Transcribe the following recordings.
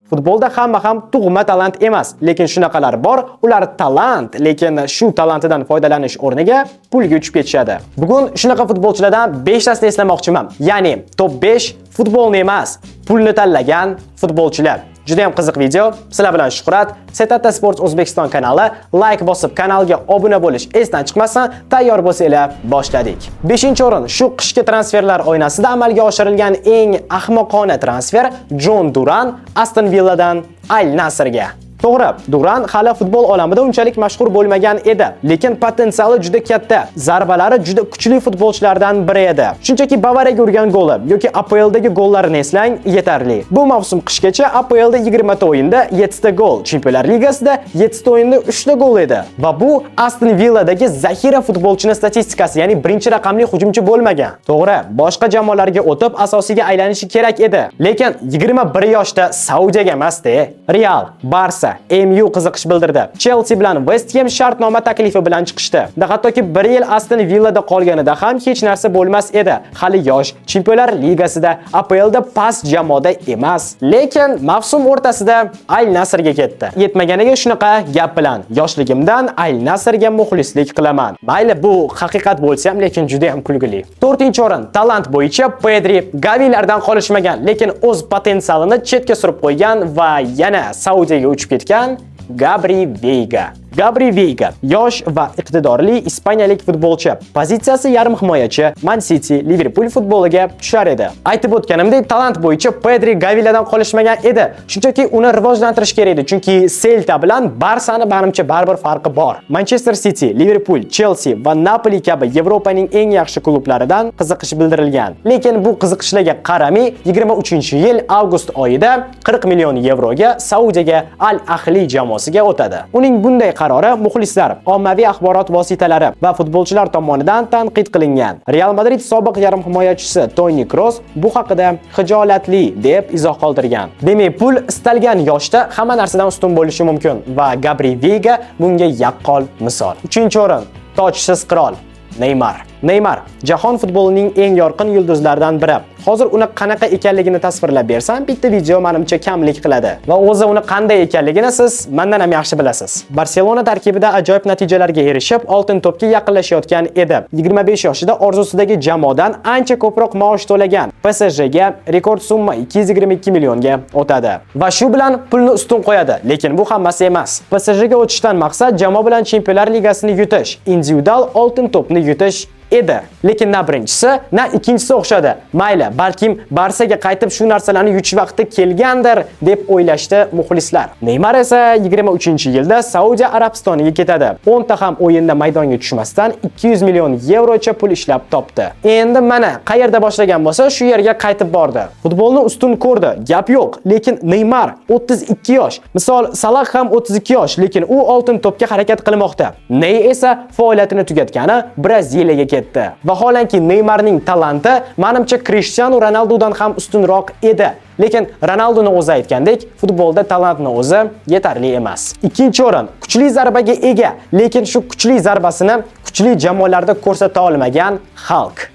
Futbolda hamma ham tug'ma talant emas, lekin shunaqalar bor, ular talant, lekin shu talantidan foydalanish o'rniga pulga uchib ketishadi. Bugun shunaqa futbolchilardan 5 tasini eslamoqchiman. Ya'ni top 5 futbolni emas, pulni tanlagan futbolchilar. Juda ham qiziq video. Sizlar bilan Shuhrat, Setata Sports O'zbekiston kanali. Like bosib kanalga obuna bo'lish esdan chiqmasin. Tayyor bo'lsanglar, boshladik. 5-o'rin shu qishki transferlar oynasida amalga oshirilgan eng ahmoqona transfer Jon Duran Aston Villadan Al Nassrga. To'g'ri, Duran hali futbol olamida unchalik mashhur bo'lmagan edi, lekin potensiali juda katta, zarbalari juda kuchli futbolchilardan biri edi. Shunchaki Bavariyaga urgan goli yoki APLdagi gollarini eslang yetarli. Bu mavsum qishgacha APLda 20 ta o'yinda 7 ta gol, Chempionlar Ligasida 7 ta o'yinda 3 ta gol edi. Va bu Aston Villadagi zaxira futbolchining statistikasi, ya'ni birinchi raqamli hujumchi bo'lmagan. To'g'ri, boshqa jamoalarga o'tib asosiga aylanishi kerak edi, lekin 21 yoshda Saudiyaga emas-da. Real, Barsa, MU qiziqish bildirdi. Chelsea bilan West Ham shartnoma taklifi bilan chiqishdi. Hattoki 1 yil Aston Villada qolganida ham hech narsa bo'lmas edi. Hali yosh, Chempionlar Ligasida, APLda past jamoada emas. Lekin mavsum o'rtasida Al Nassrga ketdi. Yetmaganiga shunaqa gap bilan yoshligimdan Al Nassrga muxlislik qilaman. Mayli, bu haqiqat bo'lsa ham, lekin juda ham kulgili. 4-o'rin talant bo'yicha Pedri Gavilardan qolishmagan, lekin o'z potensialini chetga surib qo'ygan va yana Saudiyaga uchib ketgan Gabri Veiga. Gabri Veiga yosh va iqtidorli ispaniyalik futbolchi. Pozitsiyasi yarim himoyachi, Man City, Liverpool futboliga tushar edi. Aytib o'tganimdek, talant bo'yicha Pedri Gaviladan qolishmagan edi. Shunchaki uni rivojlantirish kerak edi, chunki Celta bilan Barsani menimcha baribir farqi bor. Manchester City, Liverpool, Chelsea va Napoli kabi Yevropaning eng yaxshi klublaridan qiziqish bildirilgan. Lekin bu qiziqishlarga qaramay, 23-yil avgust oyida 40 million yevroga Saudiyaga Al Ahli jamoasiga o'tadi. Uning bunday qarori muxlislar, ommaviy axborot vositalari va futbolchilar tomonidan tanqid qilingan. Real Madrid sobiq yarim himoyachisi Toni Kroos bu haqida hijolatli deb izoh qoldirgan. Demak, pul istalgan yoshda hamma narsadan ustun bo'lishi mumkin va Gabri Veiga bunga yaqqol misol. 3-o'rin tojsiz qirol Neymar jahon futbolining eng yorqin yulduzlaridan biri. Hozir uni qanaqa ekanligini tasvirlab bersam, bitta video menimcha kamlik qiladi. Va o'zi uni qanday ekanligini siz mendan ham yaxshi bilasiz. Barselona tarkibida ajoyib natijalarga erishib, oltin to'pga yaqinlashayotgan edi. 25 yoshida orzusidagi jamoadan ancha ko'proq maosh to'lagan. PSJga rekord summa 222 millionga o'tadi. Va shu bilan pulni ustun qo'yadi. Lekin bu hammasi emas. PSJga o'tishdan maqsad jamoa bilan Chempionlar Ligasini yutish, individual oltin to'pni yutish edi. Lekin na birinchisi, na ikkinchisi o'xshadi. Mayli, balkim Barsaga qaytib shu narsalarni yutish vaqti kelgandir deb o'ylashdi muxlislar. Neymar esa 23-yilda Saudiya Arabistoniga ketadi. 10 ta ham o'yinda maydonga tushmasdan 200 million yevrocha pul ishlab topdi. Endi mana qayerda boshlagan bo'lsa, shu yerga qaytib bordi. Futbolni ustun ko'rdi, gap yo'q. Lekin Neymar 32 yosh. Misol Salah ham 32 yosh, lekin u oltin to'pga harakat qilmoqda. Ney esa faoliyatini tugatgani Braziliyaga ketdi. Vaholanki Neymarning talanti menimcha Cristiano Ronaldodan ham ustunroq edi. Lekin Ronaldoning o'zi aytgandek, futbolda talantning o'zi yetarli emas. 2-o'rin kuchli zarbaga ega, lekin shu kuchli zarbasini kuchli jamoalarda ko'rsata olmagan Hulk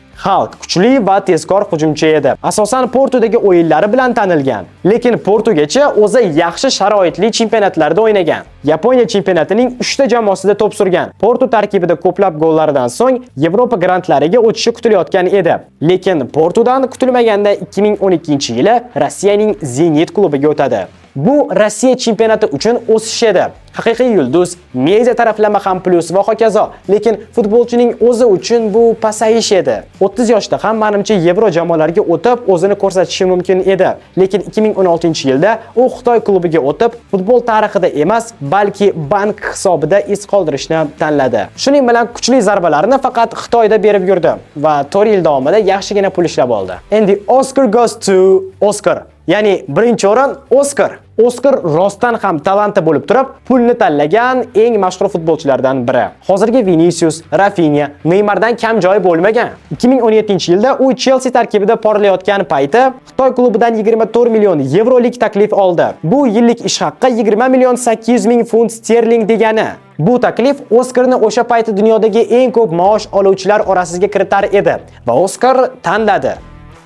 kuchli va tezkor hujumchi edi. Asosan Portudagi o'yinlari bilan tanilgan, lekin Portugacha o'zi yaxshi sharoitli chempionatlarda o'ynagan. Yaponiya chempionatining 3 ta jamoasida to'p surgan. Portu tarkibida ko'plab gollaridan so'ng Yevropa grantlariga o'tishi kutilayotgan edi. Lekin Portudan kutilmaganda 2012-yili Rossiyaning Zenit klubiga o'tadi. Bu Rossiya chempionati uchun o'sish edi. Haqiqiy yulduz, media taraflama ham plus va hokazo. Lekin futbolchining o'zi uchun bu pasayish edi. 30 yoshda ham menimcha Yevro jamoalariga o'tib o'zini ko'rsatishi mumkin edi. Lekin 2016-yilda u Xitoy klubiga o'tib, futbol tarixida emas, balki bank hisobida iz qoldirishni tanladi. Shuning bilan kuchli zarbalarni faqat Xitoyda berib yurdi va 4 yil davomida yaxshigina pul ishlab oldi. Endi Oscar goes to Oscar. Ya'ni birinchi o'rin Oscar. Oscar rostdan ham talanti bo'lib turib, pulni tanlagan eng mashhur futbolchilardan biri. Hozirgi Vinicius, Rafinha, Neymardan kam joyi bo'lmagan. 2017-yilda u Chelsea tarkibida porlayotgan payti Xitoy klubidan 24 million yevrolik taklif oldi. Bu yillik ish haqqi 20 million 800 ming funt sterling degani. Bu taklif Oscarni o'sha payti dunyodagi eng ko'p maosh oluvchilar orasiga kiritar edi va Oscar tanladi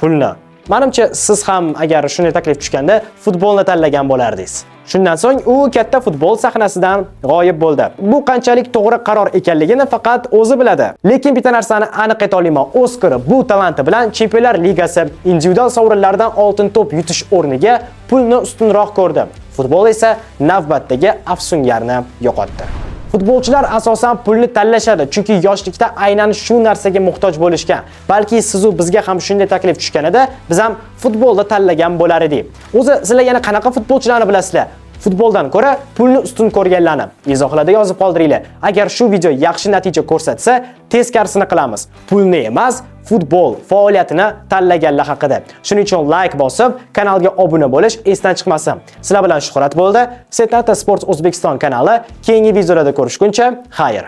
pulni. Menimcha siz ham agar shunday taklif tushganda futbolni tanlagan bo'lardingiz. Shundan so'ng u katta futbol sahnasidan g'oyib bo'ldi. Bu qanchalik to'g'ri qaror ekanligini faqat o'zi biladi. Lekin bitta narsani aniq ayta olaman, Oskar bu talanti bilan Chempionlar Ligasi individual sovrinlaridan oltin to'p yutish o'rniga pulni ustunroq ko'rdi. Futbol esa navbatdagi afsungarni yo'qotdi. Futbolchilar asosan pulni tanlashadi, chunki yoshlikda aynan shu narsaga muhtoj bo'lishgan. Balki siz u bizga ham shunday taklif tushganida, biz ham futbolda tanlagan bo'lar edik. O'zi sizlar yana qanaqa futbolchilarni bilasizlar? Futboldan ko'ra pulni ustun ko'rganlarni izohlarda yozib qoldiringlar. Agar shu video yaxshi natija ko'rsatsa, teskarisini qilamiz. Pulni emas, futbol faoliyatini tanlaganlar haqida. Shuning uchun like bosib, kanalga obuna bo'lish esdan chiqmasin. Sizlar bilan Shuhrat bo'ldi. Setata Sports O'zbekiston kanali keyingi videolarda ko'rishguncha, xayr.